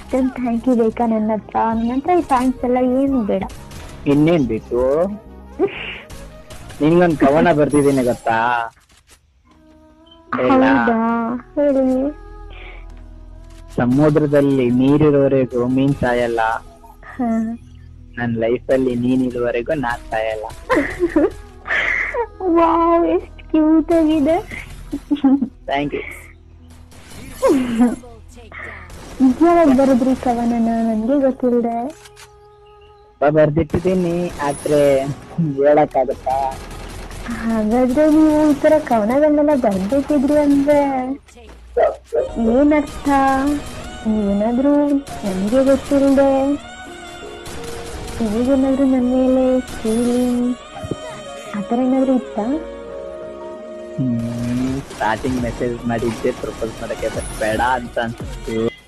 ಇಷ್ಟೊಂದು thank you ಬೇಕಾ ನನ್ನ ಹತ್ರ ಈ ಥ್ಯಾಂಕ್ಸ್ ಎಲ್ಲ ಏನು ಬೇಡ. ಇನ್ನೇನ್ ಬೇಕು? ನಿನ್ಗೊಂದ್ ಕವನ ಬರ್ದಿದ್ದೀನಿ ಗೊತ್ತಾ? ಹೌದಾ, ಹೇಳಿ. ಸಮುದ್ರದಲ್ಲಿ ನೀರಿರೋವರೆಗೂ ಮೀನ್ ಸಾಯಲ್ಲ, ಹಾ. ನನ್ ಲೈಫಲ್ಲಿ ನೀನಿರುವವರೆಗೂ ನಾನ್ ಸಾಯಲ್ಲ. ವಾವ್, ಎಷ್ಟು ಕ್ಯೂಟ್ ಆಗಿದೆ. Thank you. ಯಾವಾಗ ಬರುದ್ರಿ ಕವನನ? ನನ್ಗೆ ಗೊತ್ತಿಲ್ಲದೆ ಬರ್ದಿಟ್ಟಿದ್ದೀನಿ, ಆದ್ರೆ ಹೇಳಕ್ಕಾಗತ್ತಾ? ಹಾಗಾದ್ರೆ ನೀವು ಈ ತರ ಕವನಗಳನ್ನೆಲ್ಲ ಬರ್ದಿಟ್ಟಿದ್ರಿ ಅಂದ್ರೆ ಏನರ್ಥ? ನೀವೇನಾದ್ರೂ ನನ್ಗೆ ಗೊತ್ತಿಲ್ಲದೆ ಏನಾದ್ರು ನನ್ನ ಮೇಲೆ ಫೀಲಿಂಗ್ ಆತರ ಏನಾದ್ರು ಇತ್ತಾ? ಸ್ಟಾರ್ಟಿಂಗ್ ಮೆಸೇಜ್ ಮಾಡಿದ್ದೆ ಪ್ರಪೋಸ್ ಮಾಡಕ್ಕೆ, ಬೇಡ ಅಂತ ಅನ್ಸುತ್ತೆ.